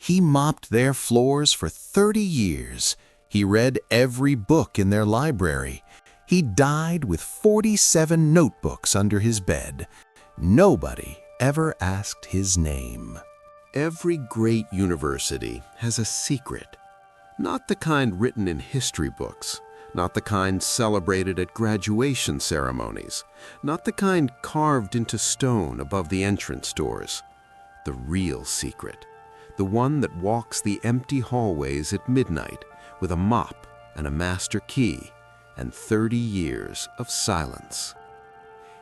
He mopped their floors for 30 years. He read every book in their library. He died with 47 notebooks under his bed. Nobody ever asked his name. Every great university has a secret. Not the kind written in history books, not the kind celebrated at graduation ceremonies, not the kind carved into stone above the entrance doors. The real secret, the one that walks the empty hallways at midnight with a mop and a master key and 30 years of silence.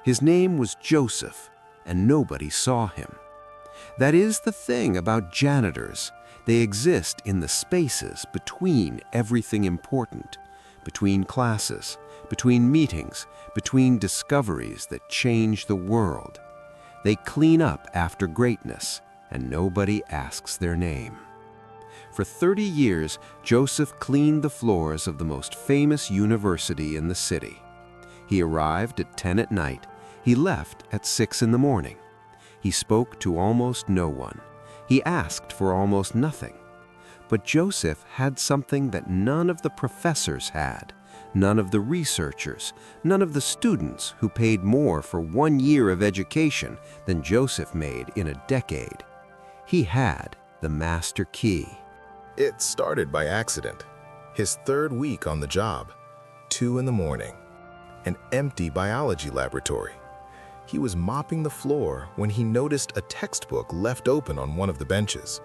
His name was Joseph, and nobody saw him. That is the thing about janitors. They exist in the spaces between everything important, between classes, between meetings, between discoveries that change the world. They clean up after greatness, and nobody asks their name. For 30 years, Joseph cleaned the floors of the most famous university in the city. He arrived at 10 at night. He left at 6 in the morning. He spoke to almost no one. He asked for almost nothing. But Joseph had something that none of the professors had, none of the researchers, none of the students who paid more for 1 year of education than Joseph made in a decade. He had the master key. It started by accident. His third week on the job, 2 in the morning, an empty biology laboratory. He was mopping the floor when he noticed a textbook left open on one of the benches.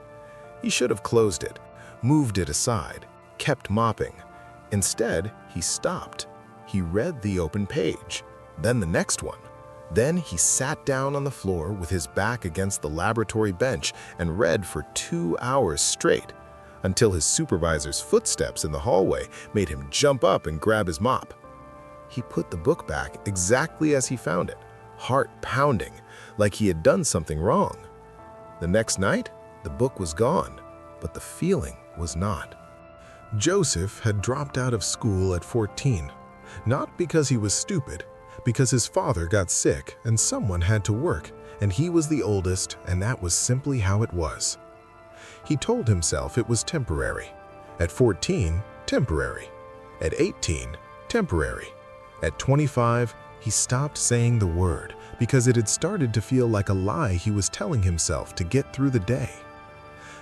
He should have closed it, moved it aside, kept mopping. Instead, he stopped. He read the open page, then the next one. Then he sat down on the floor with his back against the laboratory bench and read for 2 hours straight, until his supervisor's footsteps in the hallway made him jump up and grab his mop. He put the book back exactly as he found it, heart pounding, like he had done something wrong. The next night, the book was gone, but the feeling was not. Joseph had dropped out of school at 14, not because he was stupid, because his father got sick and someone had to work, and he was the oldest, and that was simply how it was. He told himself it was temporary. At 14, temporary. At 18, temporary. At 25, he stopped saying the word because it had started to feel like a lie he was telling himself to get through the day.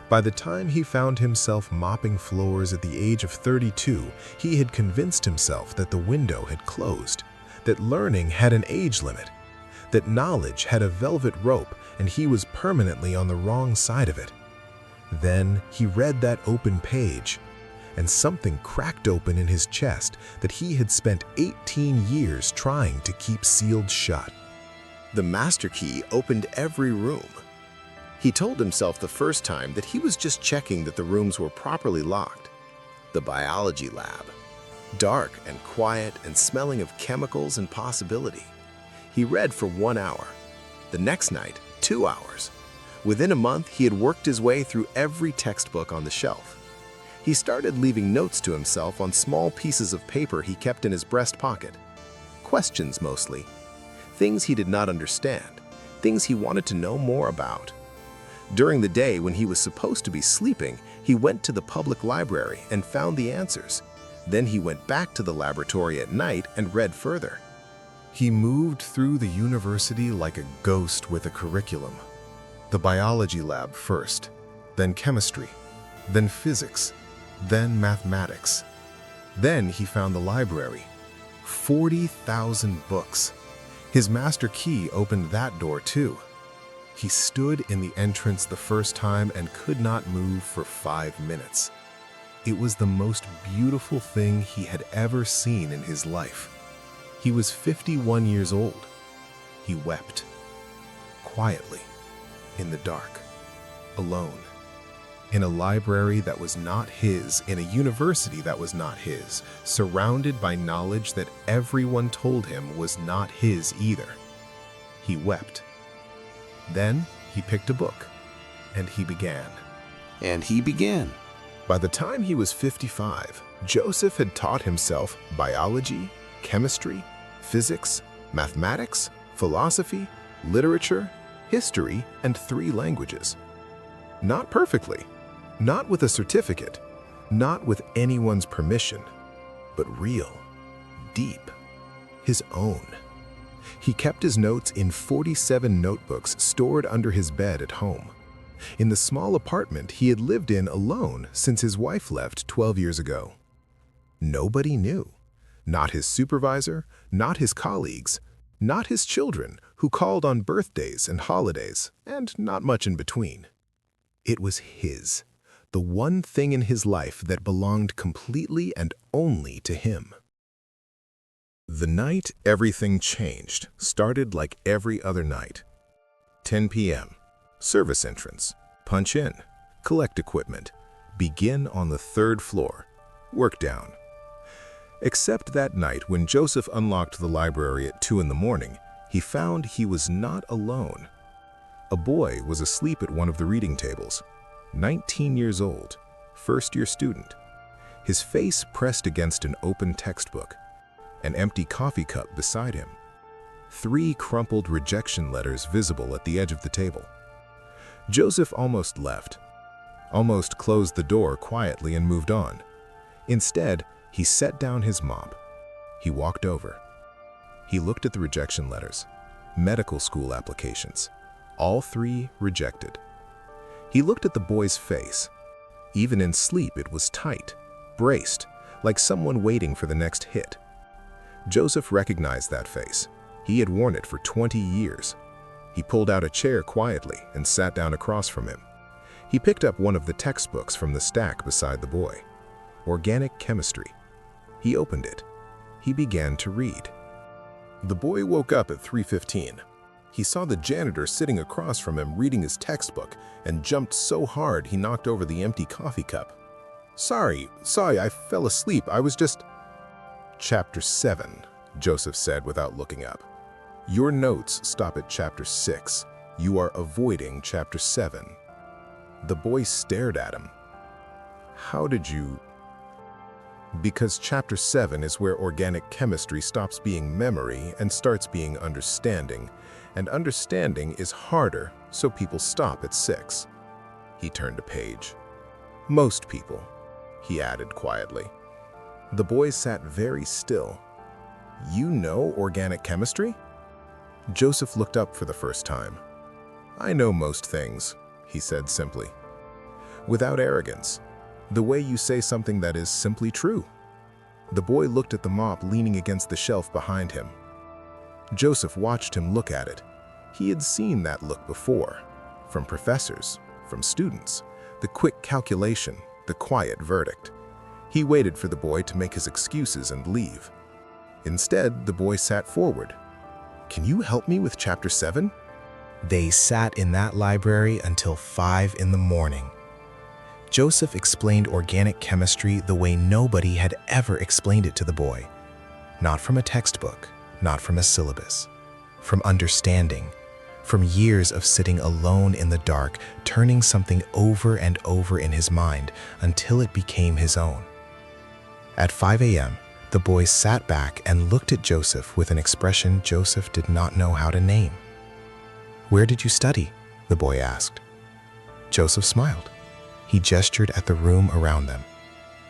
By the time he found himself mopping floors at the age of 32, he had convinced himself that the window had closed, that learning had an age limit, that knowledge had a velvet rope and he was permanently on the wrong side of it. Then he read that open page, and something cracked open in his chest that he had spent 18 years trying to keep sealed shut. The master key opened every room. He told himself the first time that he was just checking that the rooms were properly locked. The biology lab, dark and quiet and smelling of chemicals and possibility. He read for 1 hour. The next night, 2 hours. Within a month, he had worked his way through every textbook on the shelf. He started leaving notes to himself on small pieces of paper he kept in his breast pocket. Questions mostly. Things he did not understand. Things he wanted to know more about. During the day when he was supposed to be sleeping, he went to the public library and found the answers. Then he went back to the laboratory at night and read further. He moved through the university like a ghost with a curriculum. The biology lab first, then chemistry, then physics, then mathematics. Then he found the library. 40,000 books. His master key opened that door too. He stood in the entrance the first time and could not move for 5 minutes. It was the most beautiful thing he had ever seen in his life. He was 51 years old. He wept. Quietly. In the dark, alone, in a library that was not his, in a university that was not his, surrounded by knowledge that everyone told him was not his either. He wept. Then he picked a book, and he began. And he began. By the time he was 55, Joseph had taught himself biology, chemistry, physics, mathematics, philosophy, literature, history, and 3 languages. Not perfectly. Not with a certificate, not with anyone's permission, but real, deep, his own. He kept his notes in 47 notebooks stored under his bed at home, in the small apartment he had lived in alone since his wife left 12 years ago. Nobody knew. Not his supervisor, not his colleagues, not his children who called on birthdays and holidays, and not much in between. It was his, the one thing in his life that belonged completely and only to him. The night everything changed started like every other night. 10 p.m. Service entrance. Punch in. Collect equipment. Begin on the 3rd floor. Work down. Except that night when Joseph unlocked the library at 2 in the morning, he found he was not alone. A boy was asleep at one of the reading tables. 19 years old, first-year student. His face pressed against an open textbook. An empty coffee cup beside him. 3 crumpled rejection letters visible at the edge of the table. Joseph almost left, almost closed the door quietly and moved on. Instead, he set down his mop. He walked over. He looked at the rejection letters, medical school applications, all 3 rejected. He looked at the boy's face. Even in sleep, it was tight, braced, like someone waiting for the next hit. Joseph recognized that face. He had worn it for 20 years. He pulled out a chair quietly and sat down across from him. He picked up one of the textbooks from the stack beside the boy. Organic chemistry. He opened it. He began to read. The boy woke up at 3:15. He saw the janitor sitting across from him reading his textbook and jumped so hard he knocked over the empty coffee cup. Sorry, I fell asleep. I was just... Chapter 7, Joseph said without looking up. Your notes stop at Chapter 6. You are avoiding Chapter 7. The boy stared at him. How did you... Because Chapter 7 is where organic chemistry stops being memory and starts being understanding, and understanding is harder, so people stop at 6. He turned a page. Most people, he added quietly. The boy sat very still. You know organic chemistry? Joseph looked up for the first time. I know most things, he said simply. Without arrogance, the way you say something that is simply true. The boy looked at the mop leaning against the shelf behind him. Joseph watched him look at it. He had seen that look before, from professors, from students, the quick calculation, the quiet verdict. He waited for the boy to make his excuses and leave. Instead, the boy sat forward. Can you help me with Chapter 7? They sat in that library until 5 in the morning. Joseph explained organic chemistry the way nobody had ever explained it to the boy. Not from a textbook, not from a syllabus. From understanding. From years of sitting alone in the dark, turning something over and over in his mind until it became his own. At 5 a.m., the boy sat back and looked at Joseph with an expression Joseph did not know how to name. Where did you study? The boy asked. Joseph smiled. He gestured at the room around them.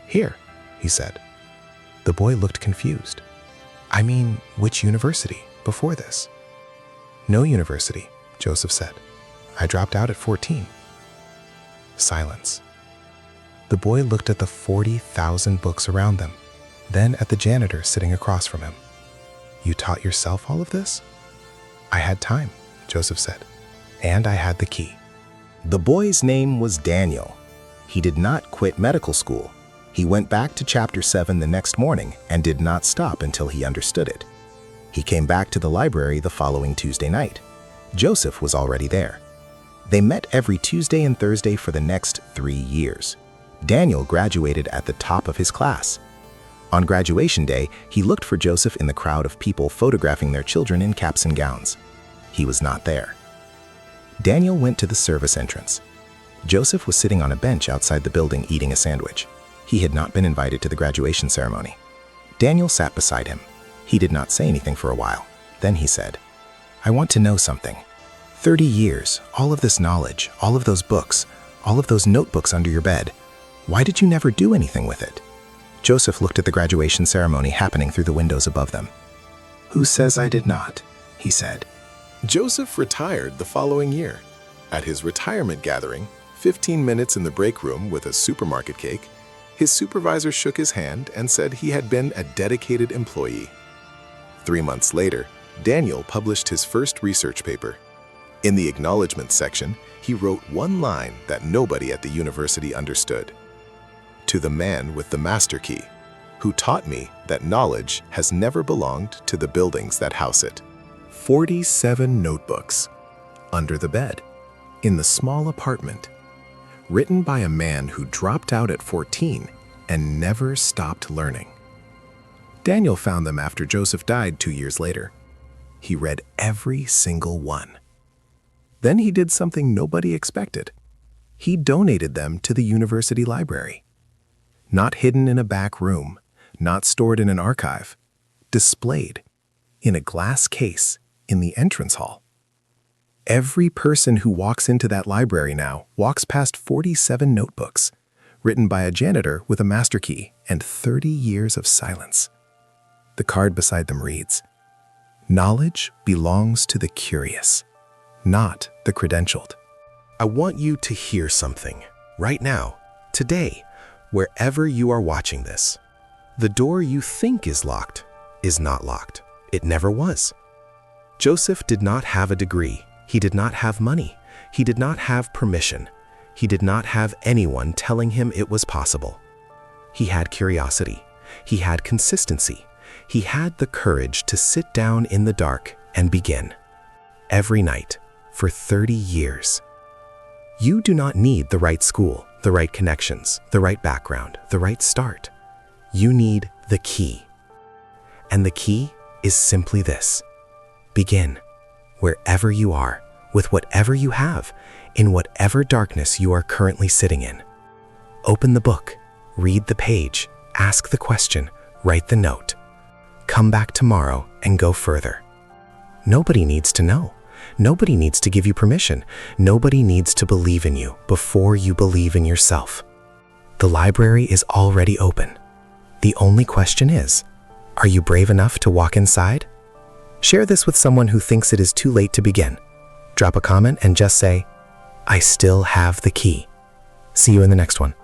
Here, he said. The boy looked confused. I mean, which university before this? No university, Joseph said. I dropped out at 14. Silence. The boy looked at the 40,000 books around them, then at the janitor sitting across from him. You taught yourself all of this? I had time, Joseph said, and I had the key. The boy's name was Daniel. He did not quit medical school. He went back to Chapter 7 the next morning and did not stop until he understood it. He came back to the library the following Tuesday night. Joseph was already there. They met every Tuesday and Thursday for the next 3 years. Daniel graduated at the top of his class. On graduation day, he looked for Joseph in the crowd of people photographing their children in caps and gowns. He was not there. Daniel went to the service entrance. Joseph was sitting on a bench outside the building eating a sandwich. He had not been invited to the graduation ceremony. Daniel sat beside him. He did not say anything for a while. Then he said, I want to know something. 30 years, all of this knowledge, all of those books, all of those notebooks under your bed. Why did you never do anything with it?" Joseph looked at the graduation ceremony happening through the windows above them. "Who says I did not?" he said. Joseph retired the following year. At his retirement gathering, 15 minutes in the break room with a supermarket cake, his supervisor shook his hand and said he had been a dedicated employee. 3 months later, Daniel published his first research paper. In the acknowledgement section, he wrote one line that nobody at the university understood. "To the man with the master key, who taught me that knowledge has never belonged to the buildings that house it." 47 notebooks under the bed, in the small apartment, written by a man who dropped out at 14 and never stopped learning. Daniel found them after Joseph died 2 years later. He read every single one. Then he did something nobody expected. He donated them to the university library. Not hidden in a back room, not stored in an archive, displayed in a glass case in the entrance hall. Every person who walks into that library now walks past 47 notebooks, written by a janitor with a master key and 30 years of silence. The card beside them reads, "Knowledge belongs to the curious, not the credentialed." I want you to hear something right now, today, wherever you are watching this. The door you think is locked is not locked. It never was. Joseph did not have a degree. He did not have money. He did not have permission. He did not have anyone telling him it was possible. He had curiosity. He had consistency. He had the courage to sit down in the dark and begin. Every night, for 30 years. You do not need the right school, the right connections, the right background, the right start. You need the key. And the key is simply this. Begin, wherever you are, with whatever you have, in whatever darkness you are currently sitting in. Open the book, read the page, ask the question, write the note. Come back tomorrow and go further. Nobody needs to know. Nobody needs to give you permission. Nobody needs to believe in you before you believe in yourself. The library is already open. The only question is, are you brave enough to walk inside? Share this with someone who thinks it is too late to begin. Drop a comment and just say, "I still have the key." See you in the next one.